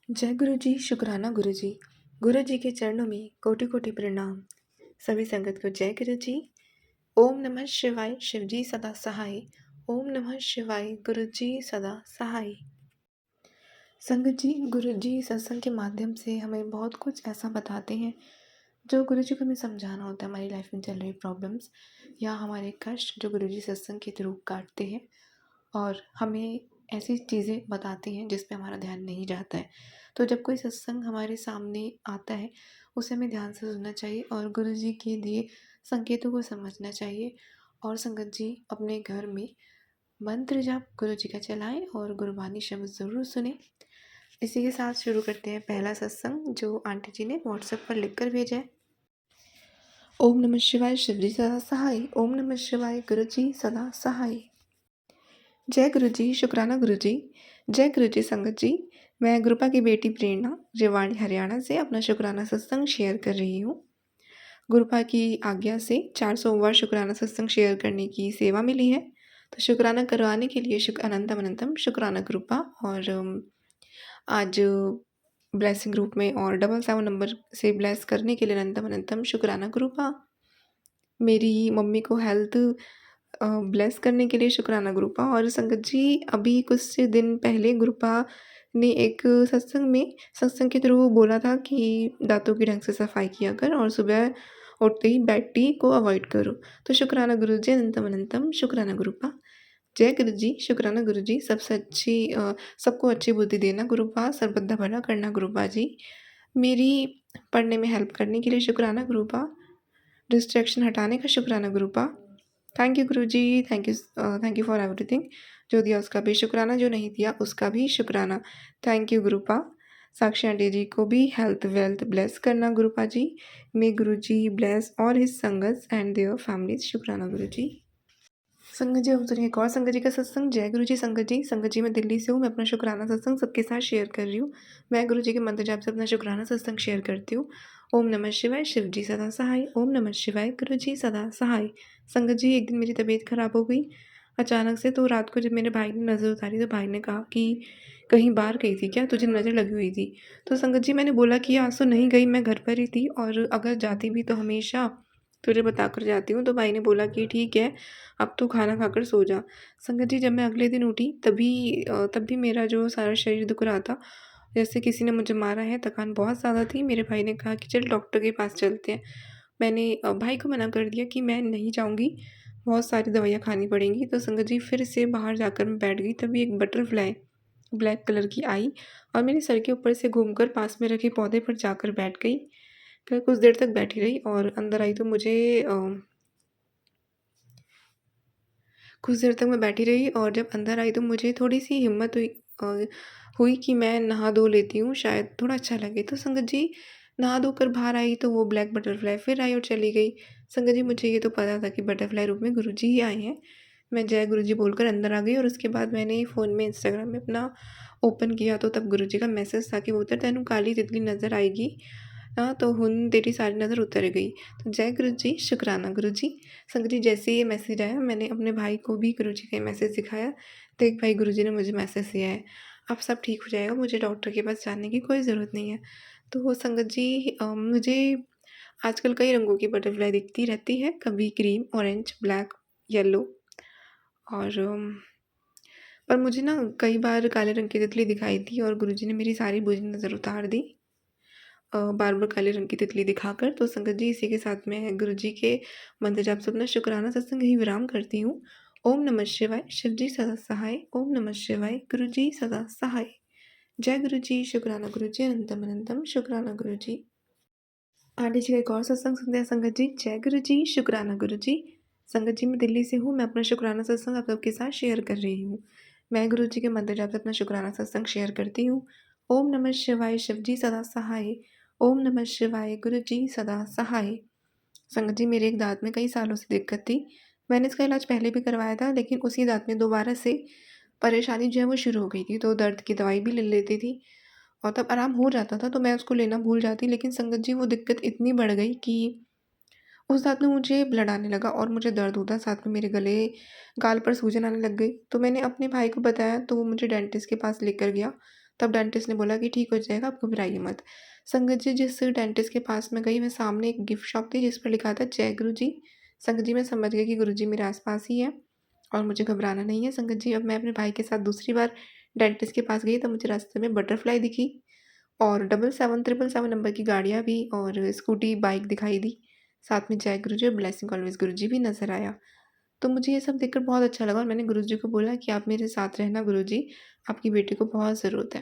जय गुरु जी, शुक्राना गुरु जी। गुरु जी के चरणों में कोटि कोटि प्रणाम। सभी संगत को जय गुरु जी। ओम नमः शिवाय, शिव जी सदा सहाय। ओम नमः शिवाय, गुरु जी सदा सहाय। संगत जी, गुरु जी सत्संग के माध्यम से हमें बहुत कुछ ऐसा बताते हैं जो गुरु जी को हमें समझाना होता है। हमारी लाइफ में चल रही प्रॉब्लम्स या हमारे कष्ट जो गुरु जी सत्संग के थ्रू काटते हैं और हमें ऐसी चीज़ें बताती हैं जिस पे हमारा ध्यान नहीं जाता है। तो जब कोई सत्संग हमारे सामने आता है, उसे हमें ध्यान से सुनना चाहिए और गुरु जी के दिए संकेतों को समझना चाहिए। और संगत जी अपने घर में मंत्र जाप गुरु जी का चलाएं और गुरबानी शब्द ज़रूर सुने। इसी के साथ शुरू करते हैं पहला सत्संग जो आंटी जी ने व्हाट्सएप पर लिख कर भेजा है। ओम नमः शिवाय, शिव जी सदा सहाय। ओम नमः शिवाय, गुरु जी सदा सहाय। जय गुरु जी, शुक्राना गुरु जी। जय गुरु जी संगत जी। मैं गुरुपा की बेटी प्रेरणा रेवाड़ी हरियाणा से अपना शुक्राना सत्संग शेयर कर रही हूँ। गुरुपा की आज्ञा से 400वां शुक्राना सत्संग शेयर करने की सेवा मिली है। तो शुक्राना करवाने के लिए अनंतम अनंतम शुक्राना गुरुपा। और आज ब्लेसिंग ग्रुप में और 777 नंबर से ब्लेस करने के लिए अनंतम अनंतम शुक्राना गुरुपा। मेरी मम्मी को हेल्थ ब्लेस करने के लिए शुक्राना गुरुपा। और संगत जी अभी कुछ दिन पहले गुरुपा ने एक सत्संग के थ्रू बोला था कि दांतों की ढंग से सफाई किया कर और सुबह उठते ही बेड टी को अवॉइड करो। तो शुक्राना गुरु जी, अनंतम अनंतम शुक्राना गुरुपा। जय गुरु जी, शुक्राना गुरु जी। सबको अच्छी बुद्धि देना गुरुपा, सर्वदा भला करना गुरुपा जी। मेरी पढ़ने में हेल्प करने के लिए शुक्राना गुरुपा, डिस्ट्रैक्शन हटाने का शुक्राना गुरुपा। Thank you Guru ji, thank you for everything. जो दिया उसका भी शुक्राना, जो नहीं दिया उसका भी शुक्राना। Thank you Gurupa. Sakshi aunty ji को भी हेल्थ वेल्थ ब्लेस करना गुरुपा जी। मे गुरु जी ब्लेस ऑल हिज संगत एंड देयर फैमिलीज। शुक्राना गुरु जी। संगत जी, अब सुनिए एक और संगत जी का सत्संग। जय गुरु जी संगत जी। संगत जी मैं दिल्ली से हूँ। मैं अपना शुक्राना सत्संग सबके साथ शेयर कर रही हूँ। मैं गुरु जी के मंत्र जाप से अपना शुक्राना सत्संग शेयर करती हूँ। ओम नमः शिवाय, शिव जी सदा सहाय। ओम नमः शिवाय, गुरु जी सदा सहाय। संगत जी एक दिन मेरी तबीयत खराब हो गई अचानक से। तो रात को जब मेरे भाई ने नज़र उतारी तो भाई ने कहा कि कहीं बाहर गई थी क्या, तुझे नज़र लगी हुई थी। तो संगत जी मैंने बोला कि आज तो नहीं गई, मैं घर पर ही थी और अगर जाती भी तो हमेशा तुझे बता कर जाती हूँ। तो भाई ने बोला कि ठीक है, अब तो खाना खाकर सो जा। संगत जी जब मैं अगले दिन उठी तब भी मेरा जो सारा शरीर दुख रहा था, जैसे किसी ने मुझे मारा है। थकान बहुत ज़्यादा थी। मेरे भाई ने कहा कि चल डॉक्टर के पास चलते हैं। मैंने भाई को मना कर दिया कि मैं नहीं जाऊँगी, बहुत सारी दवाइयाँ खानी पड़ेंगी। तो संगत जी फिर से बाहर जाकर मैं बैठ गई। तभी एक बटरफ्लाई ब्लैक कलर की आई और मेरे सर के ऊपर से घूमकर पास में रखे पौधे पर जाकर बैठ गई। फिर कुछ देर तक बैठी रही और अंदर आई तो कुछ देर तक मैं बैठी रही और जब अंदर आई तो मुझे थोड़ी-सी हिम्मत हुई कि मैं नहा धो लेती हूँ, शायद थोड़ा अच्छा लगे। तो संगत जी नहा धोकर बाहर आई तो वो ब्लैक बटरफ्लाई फिर आई और चली गई। संगत जी मुझे ये तो पता था कि बटरफ्लाई रूप में गुरुजी ही आए हैं। मैं जय गुरुजी बोलकर अंदर आ गई और उसके बाद मैंने फ़ोन में इंस्टाग्राम में अपना ओपन किया तो तब गुरुजी का मैसेज था कि वो उतर तेनू काली तितली नज़र आएगी। तो हुन तेरी सारी नज़र उतर गई। तो जय गुरु जी, शुक्राना गुरु जी। संगत जी जैसे ही ये मैसेज आया मैंने अपने भाई को भी गुरु जी का मैसेज दिखाया। देख भाई, गुरु जी ने मुझे मैसेज दिया है, अब सब ठीक हो जाएगा, मुझे डॉक्टर के पास जाने की कोई ज़रूरत नहीं है। तो वो संगत जी मुझे आजकल कई रंगों की बटरफ्लाई दिखती रहती है, कभी ग्रीन, ऑरेंज, ब्लैक, येलो और पर मुझे ना कई बार काले रंग की तितली दिखाई थी और गुरु जी ने मेरी सारी बुरी नज़र उतार दी बार-बार काले रंग की तितली दिखाकर। तो संगत जी इसी के साथ मैं गुरु जी के मंत्र जाप से अपना शुक्राना सत्संग यहीं विराम करती हूँ। ओम नमः शिवाय, शिव जी सदा सहाय। ओम नमः शिवाय, गुरु जी सदा सहाय। जय गुरु जी, शुक्राना गुरु जी, अनंतम अनंतम शुक्राना गुरु जी। आंटी जी का एक और सत्संग सुनते हैं संगत जी। जय गुरु जी, शुक्राना गुरु जी। संगत जी मैं दिल्ली से हूँ। मैं अपना शुक्राना सत्संग आप सबके साथ शेयर कर रही हूँ। मैं गुरु जी के मंत्र जाप से अपना शुक्राना सत्संग शेयर करती हूँ। ओम नमः शिवाय, शिव जी सदा सहाय। ओम नमः शिवाय, गुरु जी सदा सहाय। संगत जी मेरे एक दाँत में कई सालों से दिक्कत थी। मैंने इसका इलाज पहले भी करवाया था लेकिन उसी दाँत में दोबारा से परेशानी जो है वो शुरू हो गई थी। तो दर्द की दवाई भी ले लेती थी और तब आराम हो जाता था तो मैं उसको लेना भूल जाती। लेकिन संगत जी वो दिक्कत इतनी बढ़ गई कि उस दाँत में मुझे ब्लड आने लगा और मुझे दर्द होता, साथ में मेरे गाल पर सूजन आने लग गई। तो मैंने अपने भाई को बताया तो वो मुझे डेंटिस्ट के पास लेकर गया। तब डेंटिस्ट ने बोला कि ठीक हो जाएगा, आप घबराइए मत। संगत जी, जिस डेंटिस्ट के पास मैं गई, वह सामने एक गिफ्ट शॉप थी जिस पर लिखा था जय गुरु जी। संगत जी, मैं समझ गई कि गुरु जी मेरे आस-पास ही हैं और मुझे घबराना नहीं है। संगत जी, अब मैं अपने भाई के साथ दूसरी बार डेंटिस्ट के पास गई, तब मुझे रास्ते में बटरफ्लाई दिखी और 77777 नंबर की गाड़ियाँ भी और स्कूटी, बाइक दिखाई दी। साथ में जय गुरुजी और ब्लेसिंग ऑलवेज़ गुरुजी भी नज़र आया। तो मुझे ये सब देखकर बहुत अच्छा लगा और मैंने गुरुजी को बोला कि आप मेरे साथ रहना गुरुजी, आपकी बेटी को बहुत ज़रूरत है।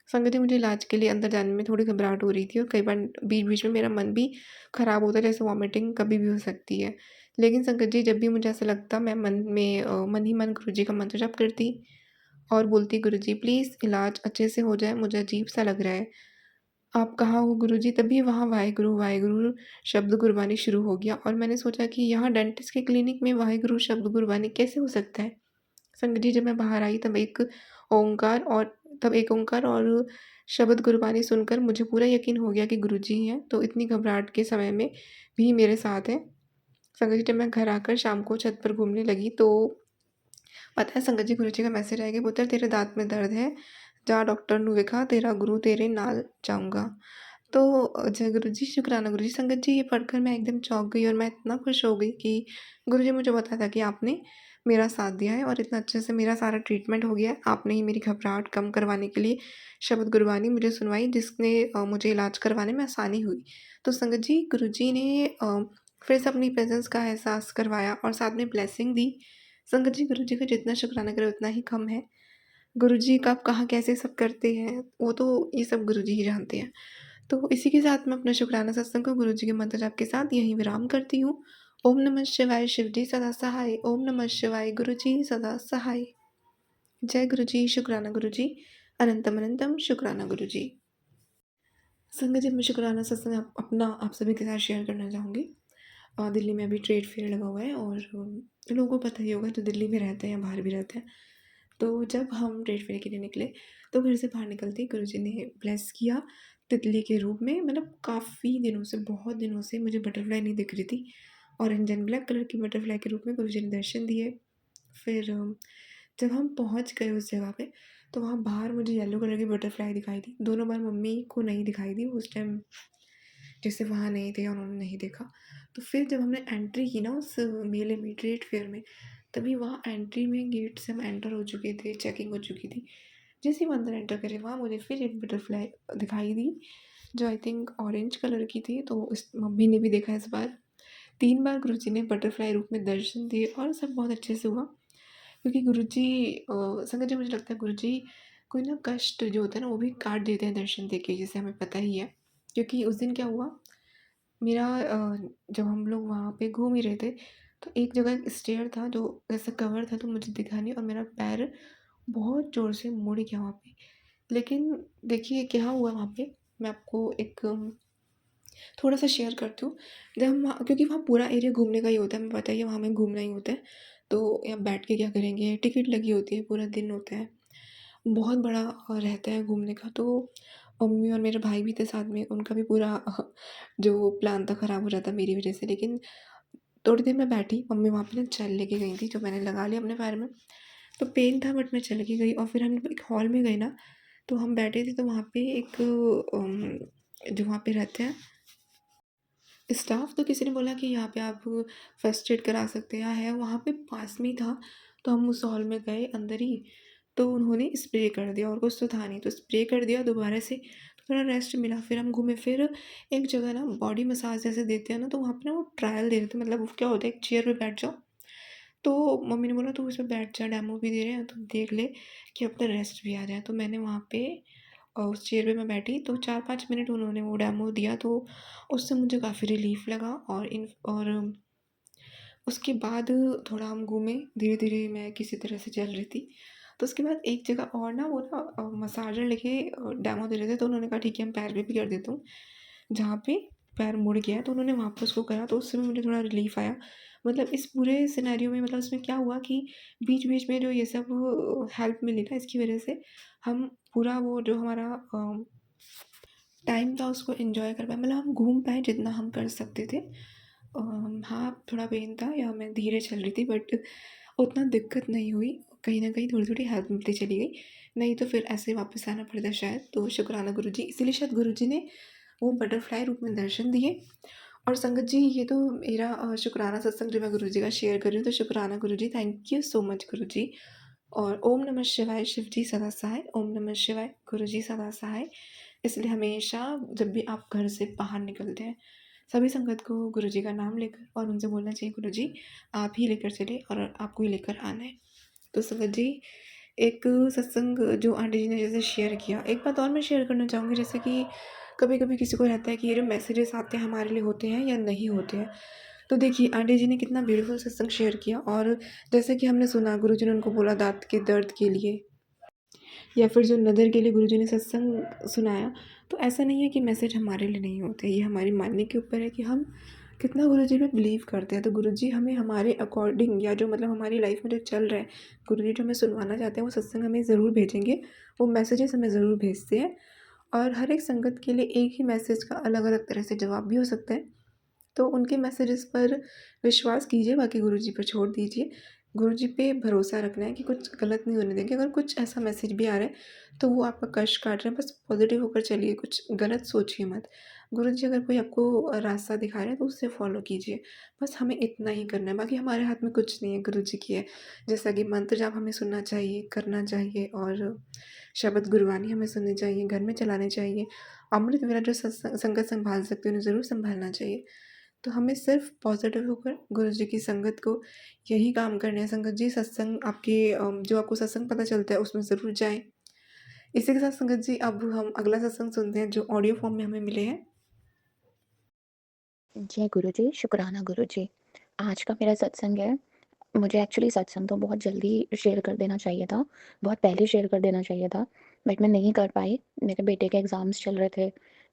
संगत जी, मुझे इलाज के लिए अंदर जाने में थोड़ी घबराहट हो रही थी और कई बार बीच-बीच में मेरा मन भी खराब होता है, जैसे वॉमिटिंग कभी भी हो सकती है। लेकिन संगत जी, जब भी मुझे ऐसा लगता, मैं मन ही मन गुरुजी का मंत्र जप करती और बोलती, गुरुजी प्लीज़ इलाज अच्छे से हो जाए, मुझे अजीब-सा लग रहा है। आप कहाँ हो गुरुजी? तभी वहाँ वाहेगुरु, वाहेगुरु शब्द गुरबानी शुरू हो गया और मैंने सोचा कि यहाँ डेंटिस्ट के क्लिनिक में वाहेगुरु शब्द गुरबानी कैसे हो सकता है? संगत जी, जब मैं बाहर आई ओंकार और तब एक ओंकार और शब्द गुरबानी सुनकर मुझे पूरा यकीन हो गया कि गुरुजी ही हैं, तो इतनी घबराहट के समय में भी मेरे साथ हैं। संगत जी, जब मैं घर आकर शाम को छत पर घूमने लगी तो पता है संगत जी, गुरुजी का मैसेज आया कि पुੱਤਰ तेरे दाँत में दर्द है, जा डॉक्टर ਨੂੰ विखा, तेरा गुरु तेरे नाल जाऊँगा। तो जय गुरुजी, शुक्राना गुरुजी। संगत जी, ये पढ़कर मैं एकदम चौंक गई और मैं इतना खुश हो गई कि गुरुजी मुझे बताया था कि आपने मेरा साथ दिया है और इतना अच्छे से मेरा सारा ट्रीटमेंट हो गया है। आपने ही मेरी घबराहट कम करवाने के लिए शब्द गुरबानी मुझे सुनवाई, जिसने मुझे इलाज करवाने में आसानी हुई। तो संगत जी, गुरुजी ने फिर से अपनी प्रेज़ेंस का एहसास करवाया और साथ में ब्लेसिंग दी। संगत जी, गुरुजी का जितना शुक्राना करें उतना ही कम है। गुरुजी कब, कहाँ, कैसे सब करते हैं, वो तो ये सब गुरुजी ही जानते हैं। तो इसी के साथ मैं अपना शुक्राना सत्संग को गुरुजी के मंत्र जाप के साथ यहीं विराम करती हूँ। ओम नमः शिवाय, शिव जी सदा सहाय। ओम नमः शिवाय, गुरुजी सदा सहाय। जय गुरुजी, शुक्राना गुरुजी, अनंतम अनंतम शुक्राना गुरुजी। संगत जी, मैं शुक्राना सत्संग अपना आप सभी के साथ शेयर करना चाहूँगी। दिल्ली में अभी ट्रेड फेयर लगा हुआ है और लोगों को पता ही होगा जो दिल्ली में रहते हैं या बाहर भी रहते हैं। तो जब हम ट्रेड फेयर के लिए निकले, तो घर से बाहर निकलते ही गुरुजी ने ब्लेस किया तितली के रूप में। मतलब काफ़ी दिनों से, बहुत दिनों से मुझे बटरफ्लाई नहीं दिख रही थी। ऑरेंज एंड ब्लैक कलर की बटरफ्लाई के रूप में गुरुजी ने दर्शन दिए। फिर जब हम पहुँच गए उस जगह पे, तो वहाँ बाहर मुझे येलो कलर की बटरफ्लाई दिखाई दी। दोनों बार मम्मी को नहीं दिखाई दी, उस टाइम जैसे वहाँ नहीं थे, उन्होंने नहीं देखा। तो फिर जब हमने एंट्री की ना उस मेले में, ट्रेड फेयर में, तभी वहाँ एंट्री में गेट से हम एंटर हो चुके थे, चेकिंग हो चुकी थी। जैसे ही हम अंदर एंटर करे, वहाँ मुझे फिर एक बटरफ्लाई दिखाई दी, जो आई थिंक ऑरेंज कलर की थी। तो इस मम्मी ने भी देखा इस बार। 3 बार गुरुजी ने बटरफ्लाई रूप में दर्शन दिए और सब बहुत अच्छे से हुआ। क्योंकि गुरुजी संगत जी, मुझे लगता है गुरुजी कोई ना कष्ट जो होता है ना, वो भी काट देते हैं दर्शन देके, जैसे हमें पता ही है। क्योंकि उस दिन क्या हुआ, मेरा जब हम लोग वहाँ पे घूम ही रहे थे, तो एक जगह एक स्टेयर था जो ऐसा कवर था, तो मुझे दिखा नहीं और मेरा पैर बहुत ज़ोर से मुड़ गया वहाँ पे। लेकिन देखिए क्या हुआ वहाँ पे, मैं आपको एक थोड़ा-सा शेयर करती हूँ। जब हम वहाँ, क्योंकि वहाँ पूरा एरिया घूमने का ही होता है, हमें पता ही है वहाँ हमें घूमना ही होता है। तो यहाँ बैठ के क्या करेंगे, टिकट लगी होती है, पूरा दिन होता है। बहुत बड़ा रहता है घूमने का। तो मम्मी और मेरे भाई भी थे साथ में, उनका भी पूरा जो प्लान था ख़राब हो जाता मेरी वज़ह से। लेकिन थोड़ी देर मैं बैठी, मम्मी वहाँ पे ना जेल लेके गई थी, जो मैंने लगा लिया अपने पैर में। तो पेन था बट मैं चली के गई और फिर हम एक हॉल में गए ना, तो हम बैठे थे, तो वहाँ पे एक जो वहाँ पे रहते हैं स्टाफ, तो किसी ने बोला कि यहाँ पे आप फर्स्ट एड करा सकते हैं, है वहाँ पे पास में ही था। तो हम उस हॉल में गए अंदर ही, तो उन्होंने स्प्रे कर दिया और कुछ तो था नहीं, तो स्प्रे कर दिया दोबारा से, तो थोड़ा रेस्ट मिला। फिर हम घूमे, फिर एक जगह ना बॉडी मसाज जैसे देते हैं ना, तो वहाँ पे ना वो ट्रायल दे रहे थे। मतलब वो क्या होता है, एक चेयर पे बैठ जाओ, तो मम्मी ने बोला तू इसमें बैठ जा, डेमो भी दे रहे हैं, तो देख ले कि अपना रेस्ट भी आ जाए। तो मैंने वहाँ पे उस चेयर पे मैं बैठी, तो 4-5 मिनट उन्होंने वो डेमो दिया, तो उससे मुझे काफ़ी रिलीफ़ लगा। और उसके बाद थोड़ा हम घूमे, धीरे-धीरे मैं किसी तरह से चल रही थी। तो उसके बाद एक जगह और ना वो ना मसाजर लेके डेमो दे रहे थे, तो उन्होंने कहा ठीक है, हम पैर पे भी कर देता हूँ। जहाँ पे पैर मुड़ गया है, तो उन्होंने वहाँ पे उसको करा, तो उससे भी मुझे थोड़ा रिलीफ़ आया। मतलब इस पूरे सिनेरियो में, मतलब इसमें क्या हुआ कि बीच-बीच में जो ये सब हेल्प मिली ना, इसकी वज़ह से हम पूरा वो जो हमारा टाइम था उसको एन्जॉय कर पाए। मतलब हम घूम पाए जितना हम कर सकते थे। हाँ, थोड़ा पेन था या मैं धीरे चल रही थी, बट उतना दिक्कत नहीं हुई। कहीं न कहीं थोड़ी-थोड़ी हेल्प मिलती चली गई, नहीं तो फिर ऐसे वापस आना पड़ता शायद। तो शुक्राना गुरुजी, इसीलिए शायद गुरुजी ने वो बटरफ्लाई रूप में दर्शन दिए। और संगत जी, ये तो मेरा शुक्राना सत्संग जो मैं गुरुजी का शेयर कर रही हूँ, तो शुक्राना गुरुजी, थैंक यू सो मच गुरुजी। और ओम नमः शिवाय, शिव जी सदा सहाय, ओम नमः शिवाय, गुरुजी सदा सहाय। इसलिए हमेशा जब भी आप घर से बाहर निकलते हैं, सभी संगत को गुरुजी का नाम लेकर और उनसे बोलना चाहिए, गुरुजी आप ही लेकर चले और आपको ही लेकर आना है। तो संगत जी, एक सत्संग जो आंटी जी ने जैसे शेयर किया, एक बात और मैं शेयर करना चाहूँगी, जैसे कि कभी-कभी किसी को रहता है कि ये जो मैसेजेस आते हैं हमारे लिए होते हैं या नहीं होते हैं। तो देखिए, आंटी जी ने कितना ब्यूटीफुल सत्संग शेयर किया, और जैसे कि हमने सुना गुरुजी ने उनको बोला दाँत के दर्द के लिए, या फिर जो नज़र के लिए गुरुजी ने सत्संग सुनाया। तो ऐसा नहीं है कि मैसेज हमारे लिए नहीं होते, ये हमारी मानने के ऊपर है कि हम कितना गुरुजी पे बिलीव करते हैं। तो गुरुजी हमें हमारे अकॉर्डिंग, या जो मतलब हमारी लाइफ में जो चल रहा है, गुरुजी जो हमें सुनवाना चाहते हैं, वो सत्संग हमें ज़रूर भेजेंगे, वो मैसेजेस हमें ज़रूर भेजते हैं। और हर एक संगत के लिए एक ही मैसेज का अलग-अलग तरह से जवाब भी हो सकता है। तो उनके मैसेजेस पर विश्वास कीजिए, बाकी गुरुजी पर छोड़ दीजिए। गुरुजी पे भरोसा रखना है कि कुछ गलत नहीं होने देंगे। अगर कुछ ऐसा मैसेज भी आ रहा है, तो वो आपका कष्ट काट रहे हैं, बस पॉज़िटिव होकर चलिए, कुछ गलत सोचिए मत। गुरुजी अगर कोई आपको रास्ता दिखा रहे हैं, तो उसे फ़ॉलो कीजिए। बस हमें इतना ही करना है, बाकी हमारे हाथ में कुछ नहीं है, गुरुजी की है। जैसा कि मंत्र जाप हमें सुनना चाहिए, करना चाहिए, और शब्द गुरबानी हमें सुननी चाहिए, घर में चलाने चाहिए। अमृत वेला जो संगत संभाल सकते हैं, उन्हें ज़रूर संभालना चाहिए। तो हमें सिर्फ पॉज़िटिव होकर गुरुजी की संगत को यही काम करने हैं। संगत जी, सत्संग आपके जो आपको सत्संग पता चलता है, उसमें ज़रूर जाएँ। इसी के साथ संगत जी, अब हम अगला सत्संग सुनते हैं जो ऑडियो फॉर्म में हमें मिले हैं। जय गुरु जी, शुक्राना गुरु जी। आज का मेरा सत्संग है, मुझे एक्चुअली सत्संग तो बहुत जल्दी शेयर कर देना चाहिए था, बहुत पहले शेयर कर देना चाहिए था, बट मैं नहीं कर पाई। मेरे बेटे के एग्ज़ाम्स चल रहे थे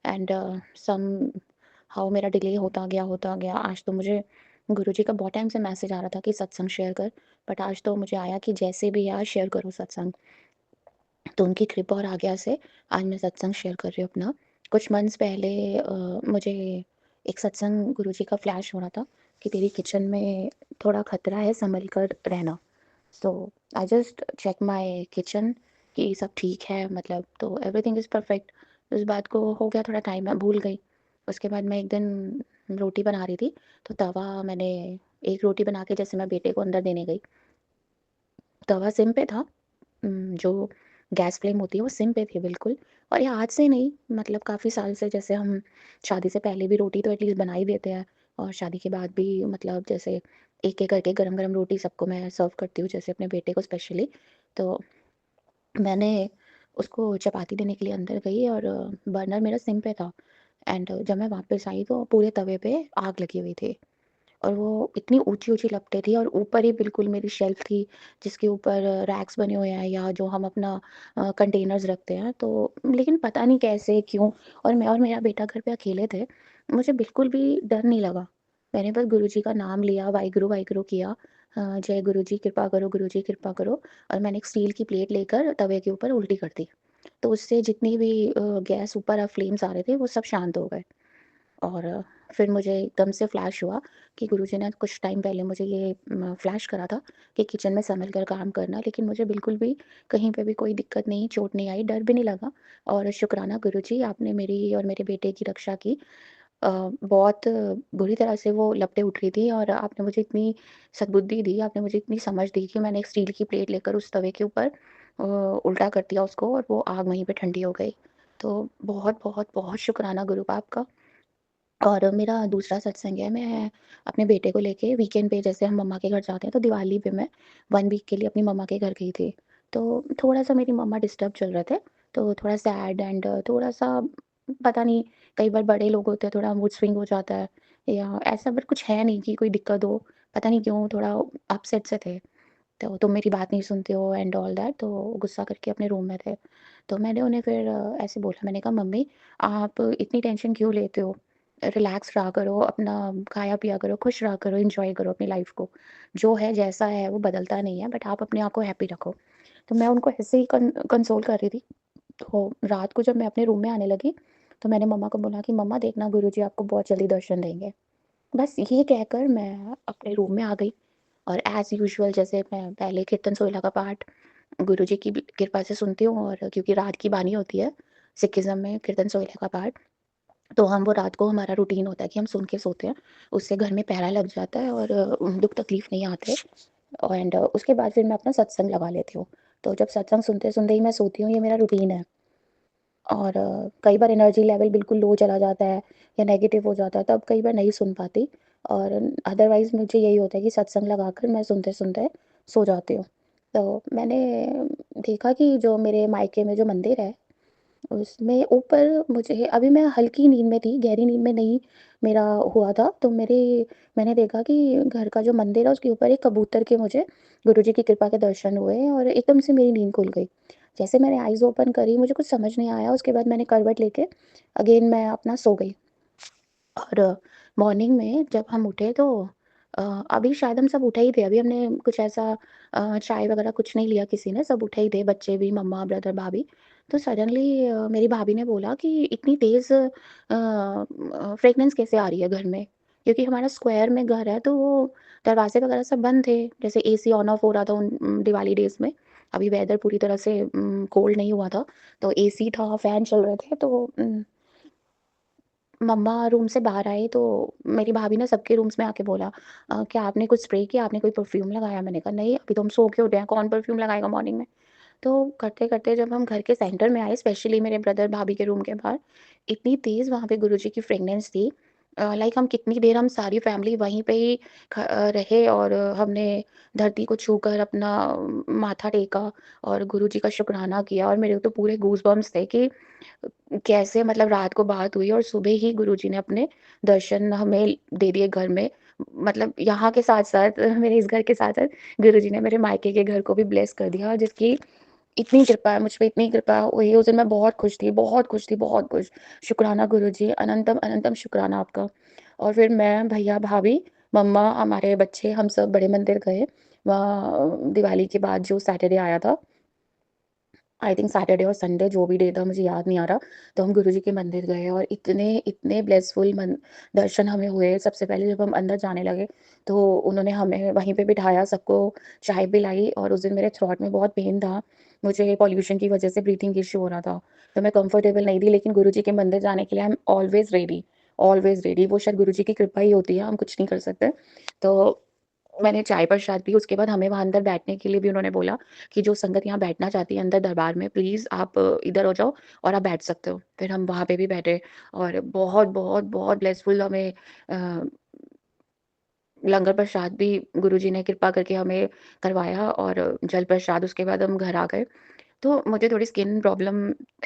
एंड समहाउ मेरा डिले होता गया। आज तो मुझे गुरुजी का बहुत टाइम से मैसेज आ रहा था कि सत्संग शेयर कर, बट आज तो मुझे आया कि जैसे भी यार शेयर करो सत्संग। तो उनकी कृपा और आज्ञा से आज मैं सत्संग शेयर कर रही हूँ अपना। कुछ मंथ्स पहले मुझे एक सत्संग गुरुजी का फ्लैश हो रहा था कि तेरी किचन में थोड़ा खतरा है, संभल कर रहना। So I just check my kitchen कि सब ठीक है, मतलब तो एवरीथिंग इज़ परफेक्ट। उस बात को हो गया थोड़ा टाइम, मैं भूल गई। उसके बाद मैं एक दिन रोटी बना रही थी, तो तवा मैंने एक रोटी बना के जैसे मैं बेटे को अंदर देने गई, तवा सिम पे था। जो गैस फ्लेम होती है वो सिम पे थी बिल्कुल। और ये आज से नहीं, मतलब काफ़ी साल से, जैसे हम शादी से पहले भी रोटी तो एटलीस्ट बना ही देते हैं, और शादी के बाद भी मतलब जैसे एक-एक करके गरम-गरम रोटी सबको मैं सर्व करती हूँ, जैसे अपने बेटे को स्पेशली। तो मैंने उसको चपाती देने के लिए अंदर गई और बर्नर मेरा सिम पे था एंड जब मैं वापस आई तो पूरे तवे पे आग लगी हुई थी। और वो इतनी ऊँची-ऊँची लपटें थी और ऊपर ही बिल्कुल मेरी शेल्फ़ थी, जिसके ऊपर रैक्स बने हुए हैं या जो हम अपना कंटेनर्स रखते हैं। तो लेकिन पता नहीं कैसे, क्यों, और मैं और मेरा बेटा घर पे अकेले थे। मुझे बिल्कुल भी डर नहीं लगा। मैंने बस गुरुजी का नाम लिया, वाहिगुरु, वाहिगुरु किया। जय गुरुजी कृपा करो, गुरुजी कृपा करो, और मैंने एक स्टील की प्लेट लेकर तवे के ऊपर उल्टी कर दी। तो उससे जितनी भी गैस ऊपर फ्लेम्स आ रहे थे, वो सब शांत हो गए। और फिर मुझे एकदम से फ्लैश हुआ कि गुरुजी ने कुछ टाइम पहले मुझे ये फ्लैश करा था कि किचन में संभल कर काम करना, लेकिन मुझे बिल्कुल भी कहीं पे भी कोई दिक्कत नहीं, चोट नहीं आई, डर भी नहीं लगा। और शुक्राना गुरुजी, आपने मेरी और मेरे बेटे की रक्षा की। बहुत बुरी तरह से वो लपटें उठ रही थी और आपने मुझे इतनी सद्बुद्धि दी, आपने मुझे इतनी समझ दी कि मैंने एक स्टील की प्लेट लेकर उस तवे के ऊपर उल्टा कर दिया उसको और वो आग वहीं पे ठंडी हो गई। तो बहुत, बहुत, बहुत शुक्राना गुरु बाप का। और मेरा दूसरा सत्संग है, मैं अपने बेटे को लेके वीकेंड पे जैसे हम मम्मा के घर जाते हैं, तो दिवाली पे मैं 1 वीक के लिए अपनी मम्मा के घर गई थी। तो थोड़ा-सा मेरी मम्मा डिस्टर्ब चल रहे थे, तो थोड़ा सैड एंड थोड़ा-सा, पता नहीं, कई बार बड़े लोग होते हैं, थोड़ा मूड स्विंग हो जाता है या ऐसा, बट कुछ है नहीं कि कोई दिक्कत हो, पता नहीं क्यों थोड़ा अपसेट से थे। तो तुम मेरी बात नहीं सुनते हो एंड ऑल दैट, तो गुस्सा करके अपने रूम में थे। तो मैंने उन्हें फिर ऐसे बोला, मैंने कहा मम्मी, आप इतनी टेंशन क्यों लेते हो? रिलैक्स रहा करो, अपना खाया पिया करो, खुश रहा करो, एन्जॉय करो अपनी लाइफ़ को। जो है जैसा है वो बदलता नहीं है, बट आप अपने आप को हैप्पी रखो। तो मैं उनको ऐसे ही कंसोल कर रही थी। तो रात को जब मैं अपने रूम में आने लगी, तो मैंने मम्मा को बोला कि मम्मा देखना, गुरुजी आपको बहुत जल्दी दर्शन देंगे। बस ये कहकर मैं अपने रूम में आ गई। और एज़ यूजुअल जैसे मैं पहले कीर्तन सोहिला का पाठ गुरुजी की कृपा से सुनती हूँ, और क्योंकि रात की बानी होती है सिखिज़्म में कीर्तन सोहिला का पाठ, तो हम वो रात को हमारा रूटीन होता है कि हम सुन के सोते हैं। उससे घर में पहरा लग जाता है और दुःख तकलीफ़ नहीं आते। एंड उसके बाद फिर मैं अपना सत्संग लगा लेती हूँ। तो जब सत्संग सुनते-सुनते ही मैं सोती हूँ, ये मेरा रूटीन है। और कई बार एनर्जी लेवल बिल्कुल लो चला जाता है या नेगेटिव हो जाता है, तब कई बार नहीं सुन पाती, और अदरवाइज़ मुझे यही होता है कि सत्संग लगाकर मैं सुनते-सुनते सो जाती हूँ। तो मैंने देखा कि जो मेरे मायके में जो मंदिर है, उसमें ऊपर मुझे अभी मैं हल्की नींद में थी, गहरी नींद में नहीं मेरा हुआ था, तो मैंने देखा कि घर का जो मंदिर है उसके ऊपर एक कबूतर के मुझे गुरुजी की कृपा के दर्शन हुए, और एकदम से मेरी नींद खुल गई। जैसे मैंने आइज़ ओपन करी, मुझे कुछ समझ नहीं आया, उसके बाद मैंने करवट लेके अगेन मैं अपना सो गई। और मॉर्निंग में जब हम उठे तो अ, अभी शायद हम सब उठे ही थे, अभी हमने कुछ ऐसा चाय वगैरह कुछ नहीं लिया किसी ने, सब उठे ही थे, बच्चे भी, मम्मा, ब्रदर, भाभी। तो सडनली मेरी भाभी ने बोला कि इतनी तेज़ फ्रेग्रेंस कैसे आ रही है घर में? क्योंकि हमारा स्क्वायर में घर है, तो वो दरवाज़े वगैरह सब बंद थे, जैसे एसी ऑन ऑफ हो रहा था उन दिवाली डेज़ में। अभी वेदर पूरी तरह से कोल्ड नहीं हुआ था, तो एसी था, फैन चल रहे थे, तो मम्मा रूम से बाहर आए तो मेरी भाभी ने सबके रूम्स में आके बोला क्या आपने कुछ स्प्रे किया? आपने कोई परफ्यूम लगाया? मैंने कहा नहीं, अभी तो हम सो के उठे हैं, कौन परफ्यूम लगाएगा मॉर्निंग में? तो करते-करते जब हम घर के सेंटर में आए, स्पेशली मेरे ब्रदर भाभी के रूम के बाहर, इतनी तेज़ वहाँ पे गुरुजी की फ्रेग्रेंस थी। लाइक हम कितनी देर हम सारी फैमिली वहीं पे ही रहे, और हमने धरती को छूकर अपना माथा टेका और गुरुजी का शुकराना किया, और मेरे तो पूरे गूज़बम्प्स थे कि कैसे मतलब रात को बात हुई और सुबह ही गुरुजी ने अपने दर्शन हमें दे दिए घर में। मतलब यहाँ के साथ-साथ मेरे इस घर के साथ-साथ गुरुजी ने मेरे मायके के घर को भी ब्लेस कर दिया, जिसकी इतनी कृपा है मुझ पे, इतनी कृपा हुई उस दिन, मैं बहुत खुश थी, बहुत खुश थी, बहुत खुश। शुक्राना गुरुजी, अनंतम अनंतम शुक्राना आपका। और फिर मैं, भैया, भाभी, मम्मा, हमारे बच्चे, हम सब बड़े मंदिर गए। वहाँ दिवाली के बाद जो सैटरडे आया था, आई थिंक सैटरडे और संडे जो भी डे था मुझे याद नहीं आ रहा, तो हम गुरुजी के मंदिर गए और इतने इतने ब्लेसफुल मन दर्शन हमें हुए। सबसे पहले जब हम अंदर जाने लगे तो उन्होंने हमें वहीं पे बिठाया, सबको चाय पिलाई, और उस दिन मेरे थ्रोट में बहुत पेन था। मुझे पॉल्यूशन की वजह से ब्रीथिंग इश्यू हो रहा था, तो मैं कंफर्टेबल नहीं थी, लेकिन गुरुजी के मंदिर जाने के लिए I am always ready, always ready. वो शायद गुरुजी की कृपा ही होती है, हम कुछ नहीं कर सकते। तो मैंने चाय प्रसाद पी, उसके बाद हमें वहाँ अंदर बैठने के लिए भी उन्होंने बोला कि जो संगत यहाँ बैठना चाहती है अंदर दरबार में, प्लीज़ आप इधर हो जाओ और आप बैठ सकते हो। फिर हम वहाँ पे भी बैठे, और बहुत, बहुत, बहुत ब्लेसफुल हमें अ, लंगर प्रसाद भी गुरुजी ने कृपा करके हमें करवाया, और जल प्रसाद, उसके बाद हम घर आ गए। तो मुझे थोड़ी स्किन प्रॉब्लम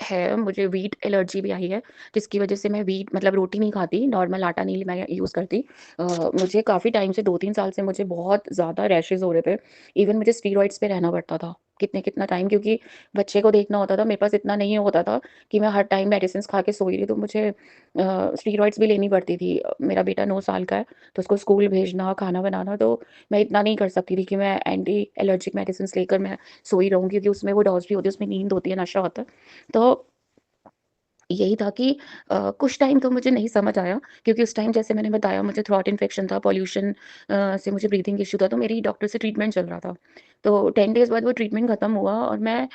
है, मुझे व्हीट एलर्जी भी आई है, जिसकी वजह से मैं व्हीट मतलब रोटी नहीं खाती, नॉर्मल आटा नहीं मैं यूज़ करती। मुझे काफ़ी टाइम से 2-3 साल से मुझे बहुत ज़्यादा रैशेज़ हो रहे थे। इवन मुझे स्टीरॉइड्स पे रहना पड़ता था, कितना टाइम, क्योंकि बच्चे को देखना होता था, मेरे पास इतना नहीं होता था कि मैं हर टाइम मेडिसिन्स खा के सोई रही, तो मुझे स्टीरॉइड्स भी लेनी पड़ती थी। मेरा बेटा 9 साल का है, तो उसको स्कूल भेजना, खाना बनाना, तो मैं इतना नहीं कर सकती थी कि मैं एंटी एलर्जिक मेडिसिन्स लेकर मैं सोई रहूँ, क्योंकि उसमें वो डोज़ भी होती है, उसमें नींद होती है, नशा होता है। तो यही था कि कुछ टाइम तो मुझे नहीं समझ आया, क्योंकि उस टाइम जैसे मैंने बताया मुझे थ्रॉट इन्फेक्शन था, पॉल्यूशन से मुझे ब्रीथिंग इश्यू था, तो मेरी डॉक्टर से ट्रीटमेंट चल रहा था। तो 10 डेज़ बाद वो ट्रीटमेंट खत्म हुआ, और मैं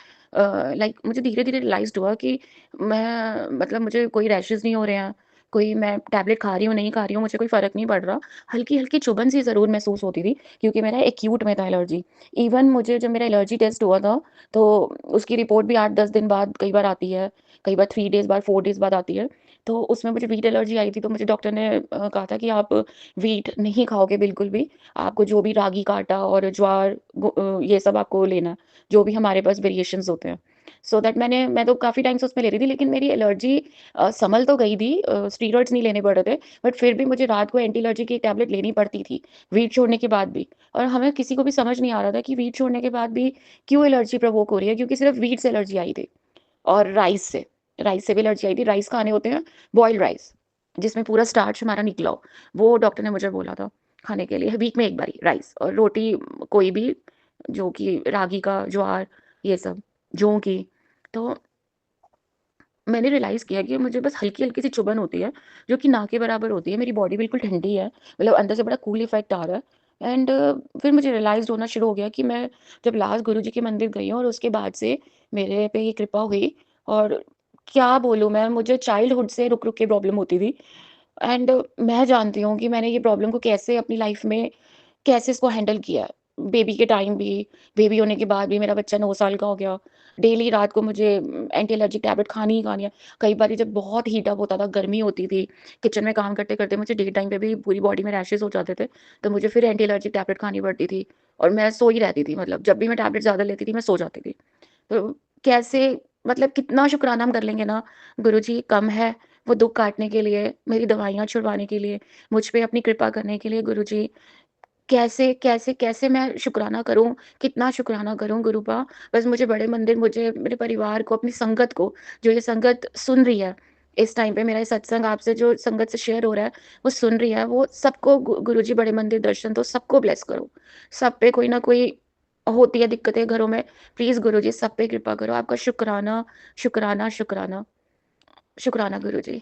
लाइक मुझे धीरे-धीरे रियलाइज़्ड हुआ कि मैं मतलब मुझे कोई रैशेज़ नहीं हो रहे हैं, कोई मैं टैबलेट खा रही हूँ, नहीं खा रही हूँ, मुझे कोई फ़र्क नहीं पड़ रहा। हल्की-हल्की चुभन सी ज़रूर महसूस होती थी, क्योंकि मेरा एक्यूट में था एलर्जी। इवन मुझे जब मेरा एलर्जी टेस्ट हुआ था, तो उसकी रिपोर्ट भी 8-10 दिन बाद कई बार आती है, कई बार 3 डेज़ बाद, 4 डेज़ बाद आती है। तो उसमें मुझे व्हीट एलर्जी आई थी, तो मुझे डॉक्टर ने कहा था कि आप व्हीट नहीं खाओगे बिल्कुल भी। आपको जो भी रागी का आटा और ज्वार ये सब आपको लेना है, जो भी हमारे पास वेरिएशंस होते हैं। सो दैट मैं तो काफ़ी टाइम से उसमें ले रही थी, लेकिन मेरी एलर्जी संभल तो गई थी, स्टीरॉइड्स नहीं लेने पड़ रहे थे, बट फिर भी मुझे रात को एंटी एलर्जी की टैबलेट लेनी पड़ती थी, व्हीट छोड़ने के बाद भी। और हमें किसी को भी समझ नहीं आ रहा था कि व्हीट छोड़ने के बाद भी क्यों एलर्जी प्रोवोक हो रही है, क्योंकि सिर्फ़ व्हीट से एलर्जी आई थी। और राइस से भी एलर्जी आई थी। राइस खाने होते हैं बॉइल्ड राइस, जिसमें पूरा स्टार्च हमारा निकला हो। वो डॉक्टर ने मुझे बोला था खाने के लिए वीक में 1 बारी राइस, और रोटी कोई भी, जो कि रागी का, ज्वार, ये सब, जौ की। तो मैंने रियलाइज़ किया कि मुझे बस हल्की-हल्की सी चुभन होती है, जो कि ना के बराबर होती है। मेरी बॉडी बिल्कुल ठंडी है, मतलब अंदर से बड़ा कूल इफ़ेक्ट आ रहा है। एंड फिर मुझे रियलाइज़ होना शुरू हो गया कि मैं जब लास्ट गुरुजी के मंदिर गई हूँ और उसके बाद से मेरे पे ये कृपा हुई। और क्या बोलूँ मैं, मुझे चाइल्डहुड से रुक-रुक के प्रॉब्लम होती थी। एंड मैं जानती हूँ कि मैंने ये प्रॉब्लम को कैसे अपनी लाइफ में कैसे इसको हैंडल किया है। बेबी के टाइम भी, बेबी होने के बाद भी, मेरा बच्चा 9 साल का हो गया। डेली रात को मुझे एंटी एलर्जिक टैबलेट खानी ही खानी है। कई बारी जब बहुत हीट अप होता था, गर्मी होती थी, किचन में काम करते-करते मुझे डे टाइम पे भी पूरी बॉडी में रैशेज़ हो जाते थे, तो मुझे फिर एंटी एलर्जिक टैबलेट खानी पड़ती थी और मैं सो ही रहती थी, मतलब जब भी मैं टैबलेट ज़्यादा लेती थी, मैं सो जाती थी। तो कैसे, मतलब कितना शुक्राना हम कर लेंगे ना, गुरुजी कम है वो दुःख काटने के लिए, मेरी दवाइयाँ छुड़वाने के लिए, मुझ पे अपनी कृपा करने के लिए। गुरुजी कैसे, कैसे, कैसे मैं शुक्राना करूँ, कितना शुक्राना करूँ गुरूपा। बस मुझे बड़े मंदिर, मुझे, मेरे परिवार को, अपनी संगत को, जो ये संगत सुन रही है, इस टाइम पे मेरा ये सत्संग आपसे जो संगत से शेयर हो रहा है, वो सुन रही है, वो सबको गुरुजी बड़े मंदिर दर्शन दो, सबको ब्लेस करो। सब पे कोई ना कोई होती है दिक्कतें घरों में, प्लीज़ गुरुजी सब पे कृपा करो। आपका शुक्राना, शुक्राना, शुक्राना, शुक्राना गुरुजी।